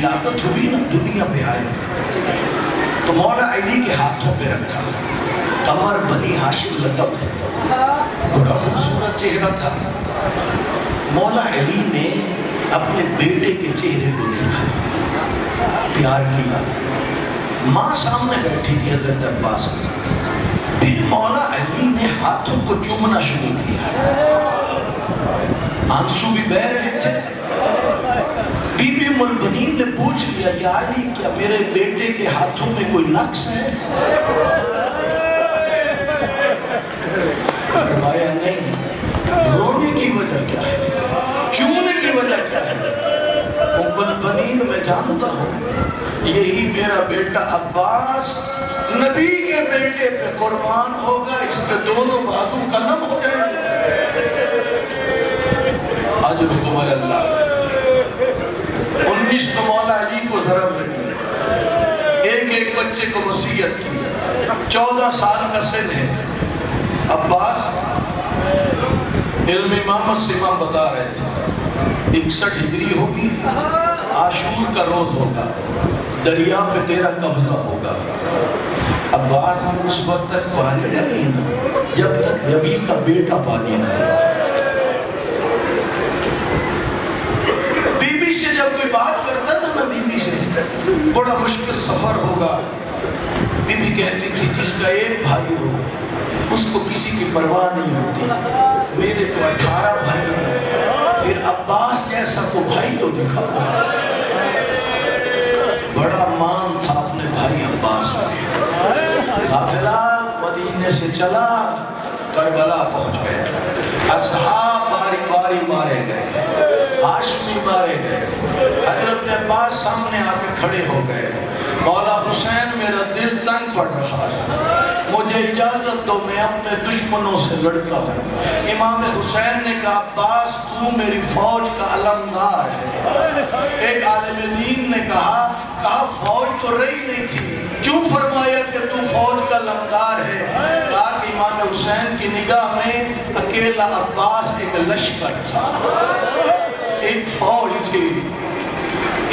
ولادت ہوئی نا دنیا پہ آئے تو مولا علی کے ہاتھوں پہ رکھا، قمر بنی ہاشم لقب، بڑا خوبصورت چہرہ تھا۔ مولا علی نے اپنے بیٹے کے چہرے کو دیکھا، پیار کیا، ماں سامنے بیٹھی تھی حضرت عباس کی، پھر مولا علی نے ہاتھوں کو چومنا شروع کیا، آنسو بھی بہہ رہے تھے۔ بی بی ام البنین نے پوچھ لیا، یا علی کیا میرے بیٹے کے ہاتھوں میں کوئی نقص ہے؟ فرمایا نہیں، رونے کی وجہ کیا ہے، چومنے کی وجہ کیا ہے؟ ام البنین میں جانتا ہوں یہی میرا بیٹا عباس نبی کے بیٹے پہ قربان ہوگا، اس پہ دونوں بازو قلم ہو جائیں گے۔ اجرکم اللہ۔ 19 کو مولا علی کو ضرب لگی، ایک بچے کو وصیت کی، 14 سال کا سن ہے۔ عباس علم امامت سے امام بتا رہے تھے 61 ہجری ہوگی، عاشور کا روز ہوگا، دریا پہ تیرا قبضہ ہوگا۔ عباس ہم اس وقت تک پانی نہیں نا جب تک نبی کا بیٹا پانی نہ، بی بی سے جب کوئی بات کرتا تھا نا، بی بی سے بڑا مشکل سفر ہوگا، بی بی کہتی تھی جس کا ایک بھائی ہو اس کو کسی کی پرواہ نہیں ہوتی، میرے تو 18 بھائی ہیں، پھر عباس جیسا کو بھائی تو دکھاؤ۔ بڑا مان تھا اپنے بھائی عباس میں۔ قافلہ مدینے سے چلا، کربلا پہنچ گئے، اصحاب باری باری مارے گئے، ہاشمی مارے گئے، حضرت عباس سامنے آ کے کھڑے ہو گئے، مولا حسین میرا دل تنگ پڑ رہا ہے، مجھے اجازت دو میں اپنے دشمنوں سے لڑتا ہوں۔ امام حسین نے کہا عباس تو میری فوج کا علمدار ہے۔ ایک عالم دین نے کہا فوج تو رہی نہیں تھی، کیوں فرمایا کہ تو فوج کا علمدار ہے؟ کہا کہ امام حسین کی نگاہ میں اکیلا عباس ایک لشکر تھا، ایک فوج تھی۔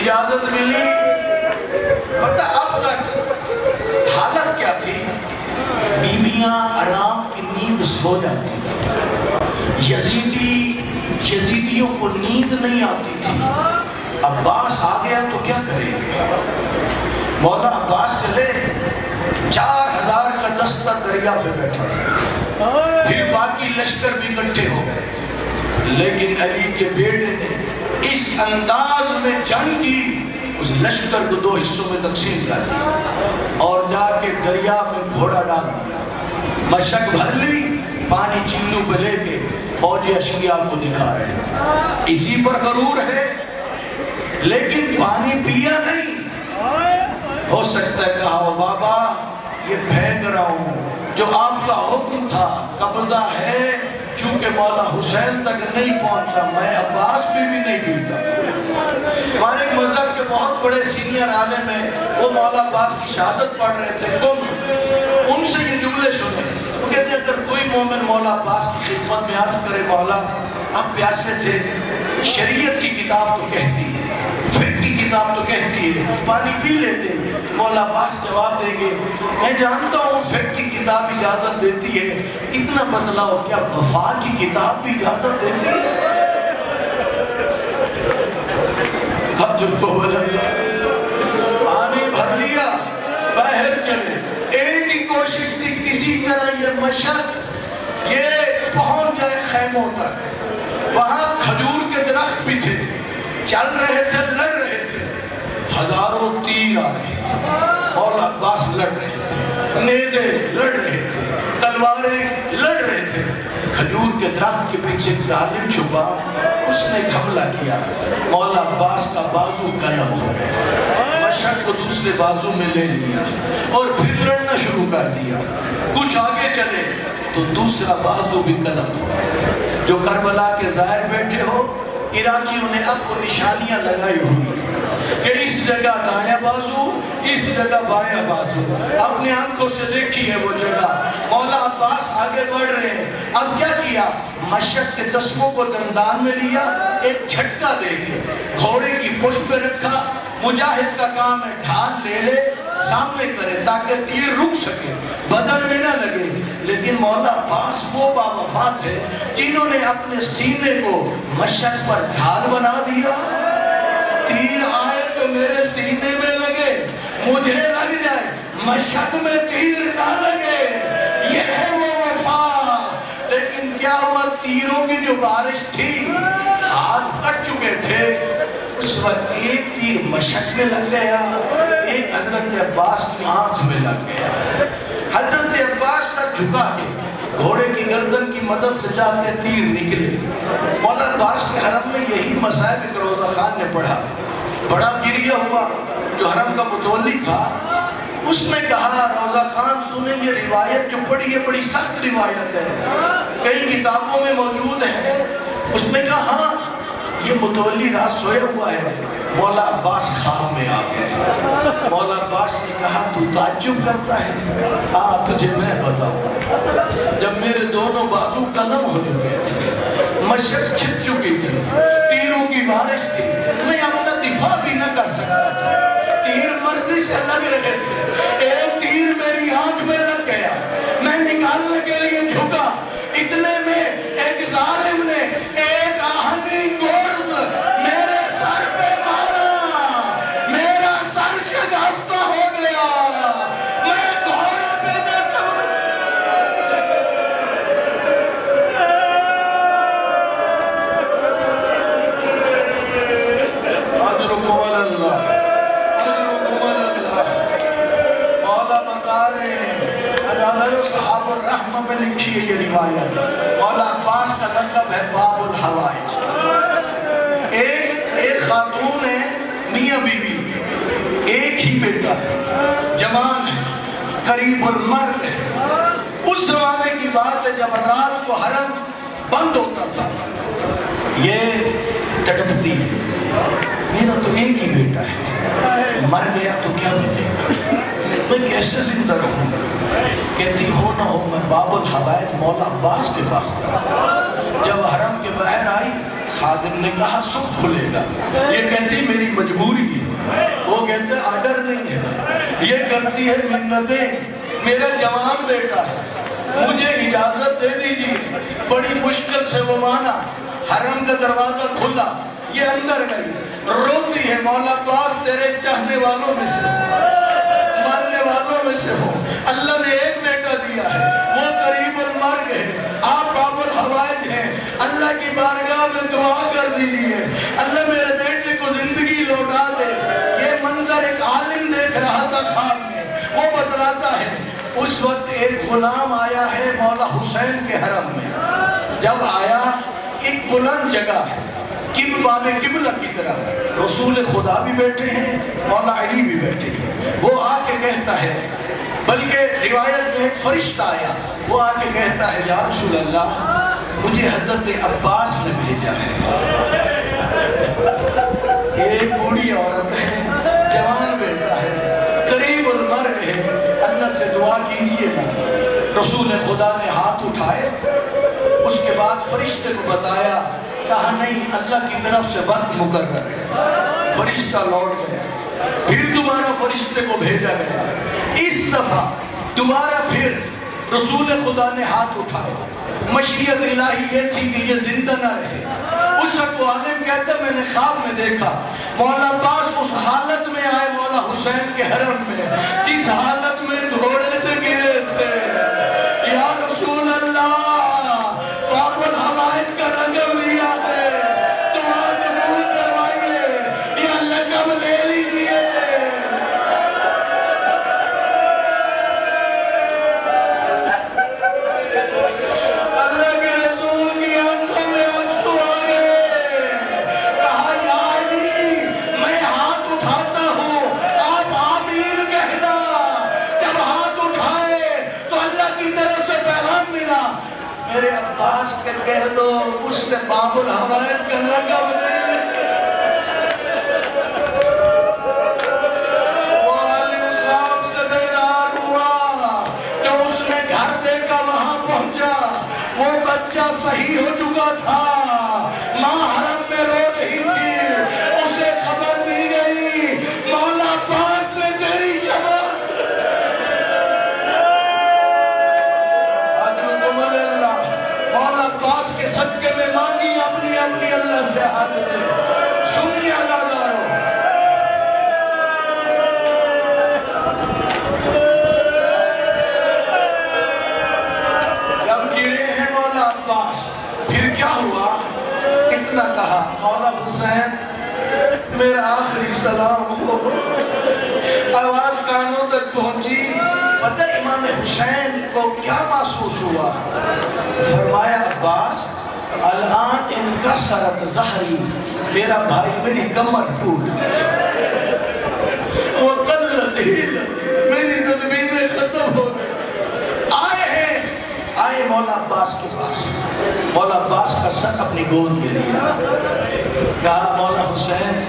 اجازت ملی، پتہ اب تک حالت کیا تھی؟ بیویاں آرام کی نیند سو جاتی تھی، یزیدیوں کو نیند نہیں آتی تھی۔ عباس آ گیا تو کیا کریں گے؟ مولا عباس چلے، 4000 کا دستہ دریا پہ بیٹھا تھا، پھر باقی لشکر بھی اکٹھے ہو گئے، لیکن علی کے بیٹے نے اس انداز میں جنگ کی، اس لشکر کو 2 حصوں میں تقسیم کر دیا اور جا کے دریا میں گھوڑا ڈال دیا، مشک بھر لی، پانی چینوں پہ لے کے فوجی اشقیاء کو دکھا رہے ہیں، اسی پر غرور ہے، لیکن پانی پیا نہیں۔ ہو سکتا ہے کہا بابا یہ پھینک رہا ہوں، جو آپ کا حکم تھا قبضہ ہے، چونکہ مولا حسین تک نہیں پہنچا، میں عباس پہ بھی نہیں پیتا۔ ہمارے مذہب کے بہت بڑے سینئر عالم ہیں، وہ مولا عباس کی شہادت پڑھ رہے تھے، ان سے یہ جملے سنے، وہ کہتے ہیں اگر کوئی مومن مولا عباس کی خدمت میں عرض کرے مولا آپ پیاسے تھے، شریعت کی کتاب تو کہتی ہے، فقہ کی کتاب تو کہتی ہے پانی پی لیتے، مولا عباس جواب دیں گے میں جانتا ہوں فقہ کی کتاب اجازت دیتی ہے، اتنا بدلاؤ کیا وفا کی کتاب بھی اجازت دیتی ہے؟ پانی بھر لیا، باہر چلے، ایک ہی کوشش تھی کسی طرح یہ مشرق یہ پہنچ جائے خیموں تک، وہاں کھجور کے درخت بھی تھے، چل رہے تھے، لڑ رہے تھے، ہزاروں تیر آ رہے تھے، مولا عباس لڑ رہے تھے، نیزے لڑ رہے تھے، تلواریں لڑ رہے تھے، کھجور کے درخت کے پیچھے ایک ظالم چھپا، اس نے حملہ کیا، مولا عباس کا بازو قلم ہو گیا، مشہد کو دوسرے بازو میں لے لیا اور پھر لڑنا شروع کر دیا، کچھ آگے چلے تو دوسرا بازو بھی قلم ہو گیا۔ جو کربلا کے ظاہر بیٹھے ہو، عراقیوں نے اب کو نشانیاں لگائی ہوئی کہ اس جگہ دائیں بازو، اس جگہ بائیں بازو، اپنے آنکھوں سے دیکھی ہے وہ جگہ۔ مولا عباس آگے بڑھ رہے ہیں، اب کیا کیا؟ مشہد کے دسموں کو دندان میں لیا، ایک جھٹکا دے کے گھوڑے کی پشت پہ رکھا، مجاہد کا کام ہے ڈھال لے لے سامنے کرے تاکہ تیر رک سکے بدن میں نہ لگے. لیکن مولا عباس وہ باوفات ہے جنہوں نے اپنے سینے کو مشہد پر ڈھال بنا دیا. تیر آئے تو میرے سینے میں لگے, مجھے لگ جائے, مشہد میں تیر نہ لگے. یہ ہے وہ وفا. لیکن کیا ہوا, تیروں کی جو بارش تھی ہاتھ کٹ چکے تھے. اس وقت ایک تیر مشہد میں لگ گیا, ایک حضرت عباس کی آنکھ میں لگ گیا. حضرت عباس سر جھکا کے گھوڑے کی گردن کی مدد سے چاہتے تیر نکلے. مولا عباس کے حرم میں یہی مصائب ایک روزہ خان نے پڑھا. بڑا گریہ ہوا. جو حرم کا متولی تھا اس نے کہا, روزہ خان تو نے یہ روایت جو پڑھی ہے بڑی سخت روایت ہے, کئی کتابوں میں موجود ہے. اس نے کہا ہاں یہ متولی رات سویا ہوا ہے. مولا عباس خواب میں آ گئے. مولا عباس نے کہا تو تعجب کرتا ہے, تجھے میں بتاؤں. جب میرے دونوں بازو قلم ہو چکے تھے, مشہد چھپ چکی تھی, تیروں کی بارش تھی, میں اپنا دفاع بھی نہ کر سکتا تھا. تیر مرضی سے لگ رہے تھے. ایک تیر میری آنکھ میں لگ گیا, میں نکالنے کے لیے جھکا. اتنے میں ایک ظالم نے ایک آہنی گرز میرے سر پہ مارا. میرا سر شگافتہ ہو گیا. میں گھوڑے پہ نہ اجرکم اللہ, اجرکم اللہ. مولا بتا رہے ہیں, صحاب الرحمہ میں لکھی ہے یہ روایت. مولا عباس کا لقب ہے باب الحوائج. ایک خاتون ہے میاں بی بی, ایک ہی بیٹا ہے, جوان ہے, قریب المرگ ہے. اس زمانے کی بات ہے جب رات کو حرم بند ہوتا تھا. یہ تڑپتی ہے, میرا تو ایک ہی بیٹا ہے, مر گیا تو کیا ملے گا, میں کیسے زندہ رہوں گا. کہتی ہو نہ ہو میں باب الحوائج مولا عباس کے پاس تھا. جب حرم کے باہر آئی, خادم نے کہا صبح کھلے گا. یہ کہتی میری مجبوری ہے. وہ کہتے آرڈر نہیں ہے. یہ کرتی ہے منتیں, میرا جوان بیٹا ہے, مجھے اجازت دے دیجیے. بڑی مشکل سے وہ مانا. حرم کا دروازہ کھلا, یہ اندر گئی, روتی ہے, مولا عباس تیرے چاہنے والوں میں سے ہو, ماننے والوں میں سے ہو. اللہ نے ایک بیٹا دیا ہے, وہ قریب المرگ ہے, آپ باب الحوائج ہیں. اللہ کی بارگاہ میں دعا کر دیجیے, اللہ میرے بیٹے کو زندگی لوٹا دے. یہ منظر ایک عالم دیکھ رہا تھا خواب میں. وہ بتلاتا ہے اس وقت ایک غلام آیا ہے مولا حسین کے حرم میں. جب آیا, ایک بلند جگہ ہے, باب قبلہ کی طرف رسول خدا بھی بیٹھے ہیں, مولا علی بھی بیٹھے ہیں. وہ آ کے کہتا ہے, بلکہ روایت میں ایک فرشتہ آیا, وہ آ کے کہتا ہے یا رسول اللہ مجھے حضرت عباس نے بھیجا ہے. ایک بوڑھی عورت ہے, جوان بیٹا ہے, قریب المرگ ہے, اللہ سے دعا کیجئے نا. رسول خدا نے ہاتھ اٹھائے, اس کے بعد فرشتے کو بتایا, کہا نہیں اللہ کی طرف سے وقت مقرر ہے. فرشتہ لوٹ گیا, پھر دوبارہ فرشتے کو بھیجا گیا. اس دفعہ دوبارہ پھر رسول خدا نے ہاتھ اٹھائے. مشیت الہی یہ تھی کہ یہ زندہ نہ رہے. اس وقت وہ عالم کہتا میں نے خواب میں دیکھا مولا عباس اس حالت میں آئے مولا حسین کے حرم میں جس حالت میں گھوڑے سے گرے تھے. یا رسول اللہ باب الحوائج کا رقم لیا ہے, دعا قبول کروائیے, یا لقب لے لیجیے. اللہ کے رسول کی آنکھوں میں آنسو آ گئے. کہا یا علی میں ہاتھ اٹھاتا ہوں, آپ آمین کہنا. جب ہاتھ اٹھائے تو اللہ کی طرف سے پیغام ملا, میرے عباس کے کہہ دو اس سے باب الحوائج کا لقب لے لے. وہ عالم خواب سے بیدار ہوا, جو اس نے گھر دیکھا وہاں پہنچا. وہ بچہ صحیح ہو چکا تھا, ماں حرم میں رو رہی تھی. اسے خبر دی گئی مولا حسین میرا آخری سلام ہو۔ آواز کانوں تک پہنچی۔ پتہ امام حسین کو کیا محسوس ہوا؟ فرمایا عباس الان انکسرت ظہری، میرا بھائی میری کمر ٹوٹ گئی، وقلت ہیلت، میری تدبیریں ختم ہو گئی۔ آئے مولا عباس کے پاس، مولا عباس کا سر اپنی گود میں لیا، کہا مولا حسین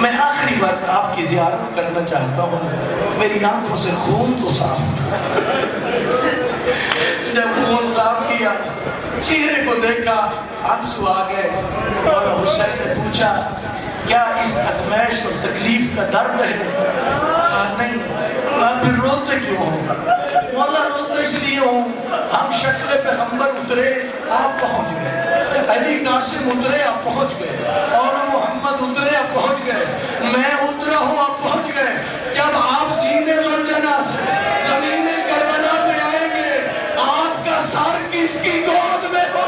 میں آخری وقت آپ کی زیارت کرنا چاہتا ہوں، میری آنکھوں سے خون تو صاف۔ جب خون صاف کیا، چہرے کو دیکھا، آنسو آ گئے۔ مولا حسین نے پوچھا کیا اس ازمائش اور تکلیف کا درد ہے؟ کہا نہیں۔ کہا پھر روتے کیوں ہو؟ مولا روتے اس لیے ہوں ہم شکل پیغمبر اترے آپ پہنچ گئے، علی قاسم اترے آپ پہنچ گئے، اور محمد اترے آپ پہنچ گئے، میں اترا ہوں آپ پہنچ گئے۔ جب آپ سینے زلجنا سے زمین کربلا میں آئیں گے، آپ کا سر کس کی گود میں ہو؟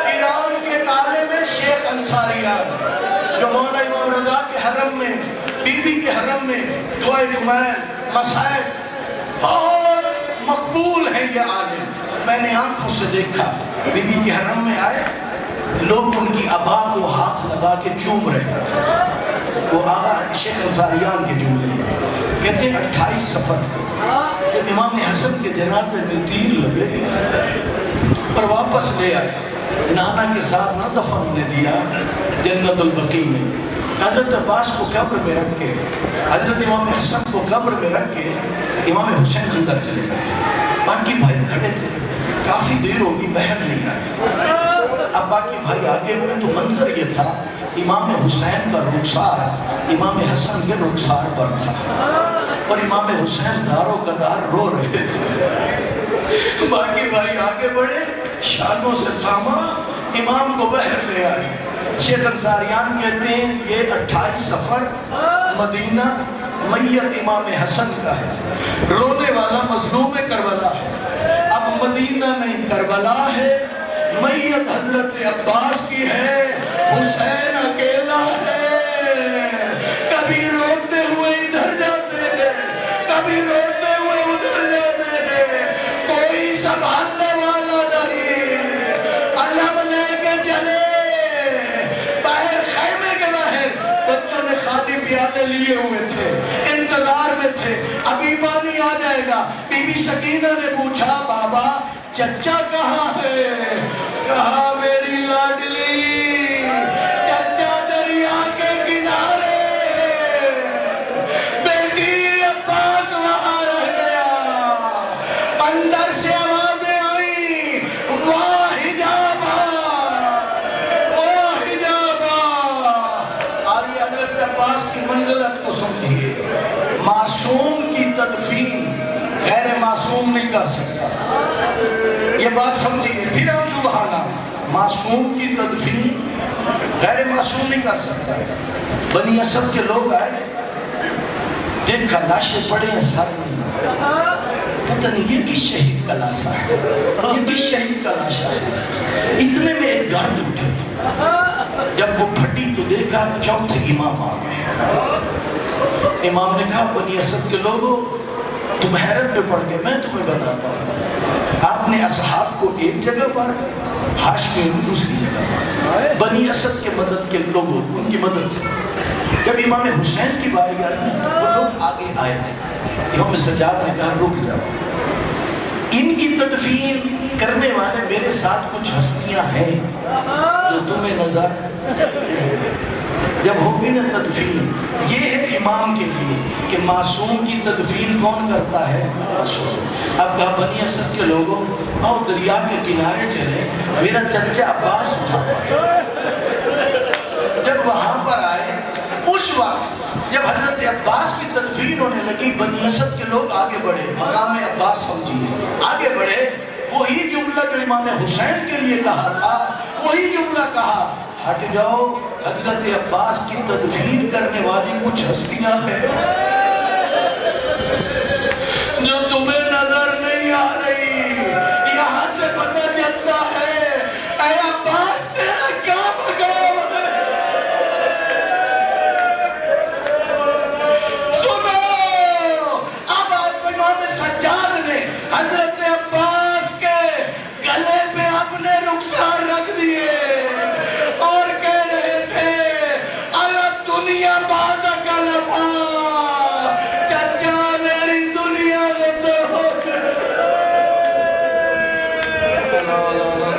ایران کے تالے میں شیخ انصاریان جو مولا امام رضا کے حرم میں، بی بی کے حرم میں دعائے کمیل مسائل بہت مقبول ہیں یہ عالم، میں نے آنکھوں سے دیکھا۔ بی بی کے حرم میں آئے، لوگ ان کی ابا کو ہاتھ لگا کے چوم رہے تھے۔ وہ آقا شیخ انصاریان کے جملے کہتے ہیں 28 سفر جب امام حسن کے جنازے میں تیر لگے اور واپس لے آئے، نانا کے ساتھ نہ دفن نے دیا جنت البقیع میں، حضرت عباس کو قبر میں رکھ کے، حضرت امام حسن کو قبر میں رکھ کے امام حسین اندر چلے گئے۔ باقی بھائی کھڑے تھے، کافی دیر ہوگی بہن نہیں آئی۔ اب باقی بھائی آگے ہوئے تو منظر یہ تھا امام حسین کا رخسار امام حسن کے رخسار پر تھا، اور امام حسین زاروں قدار رو رہے تھے۔ باقی بھائی آگے بڑھے، شانوں سے تھاما، امام کو باہر لے آئے۔ شیخ انصاریان کہتے ہیں یہ 28 سفر مدینہ میت امام حسن کا ہے، رونے والا مظلوم کربلا ہے، اب مدینہ نہیں کربلا ہے، میت حضرت عباس کی ہے، حسین اکیلا ہے۔ کبھی روتے ہوئے ادھر جاتے ہیں، کبھی روتے ہوئے ادھر جاتے ہیں، کوئی سنبھالنے والا نہیں، علم لے کے چلے باہر خیمے کے باہر، بچوں نے خالی پیالے لیے ہوئے تھے، انتظار میں تھے ابھی پانی آ جائے گا۔ بی بی سکینہ نے پوچھا بابا چچا کہاں ہے؟ کہا میری لاڈلی چچا دریا کے کنارے، بیٹی عباس وہاں رہ گیا۔ اندر سے آوازیں آئیں واہ حجابا واہ حجابا۔ آئیے حضرت عباس کی منزلت کو سمجھیے، معصوم کی تدفین غیر معصوم نہیں کر سکتا، یہ بات سمجھیے۔ پھر آپ سبحانہ، معصوم کی تدفین غیر معصوم نہیں کر سکتا۔ بنی اسد کے لوگ آئے، دیکھا لاشیں پڑے ہیں سر میں، پتہ نہیں یہ کس شہید کا لاشا ہے، یہ کس شہید کا لاشا ہے۔ اتنے میں ایک گرد اٹھے، جب وہ پھٹی تو دیکھا چوتھے امام آ گئے۔ امام نے کہا بنی اسد کے لوگوں تم حیرت میں پڑ گئے، میں تمہیں بتاتا ہوں، آپ نے اصحاب کو ایک جگہ پر، ہاشمی دوسری جگہ پر، بنی اسد کے مدد کے لوگوں ان کی مدد سے جب امام حسین کی باری آئی وہ لوگ آگے آئے، امام سجاد نے کہا رک جاؤ، ان کی تدفین کرنے والے میرے ساتھ کچھ ہستیاں ہیں جو تمہیں نظر نہیں۔ جب ہوگی نا تدفین، یہ ہے امام کے لیے کہ معصوم کی تدفین کون کرتا ہے؟ معصوم۔ اب کہا بنی اسد کے لوگوں اور دریا کے کنارے چلے، میرا چچا عباس وہاں پر۔ جب وہاں پر آئے اس وقت جب حضرت عباس کی تدفین ہونے لگی، بنی اسد کے لوگ آگے بڑھے، مقام عباس سمجھیے، آگے بڑھے، وہی جملہ جو امام حسین کے لیے کہا تھا وہی جملہ کہا، ہٹ جاؤ، حضرت عباس کی تدفین کرنے والی کچھ ہستیاں ہیں جو تمہیں نظر نہیں آ رہی۔ لا لا لا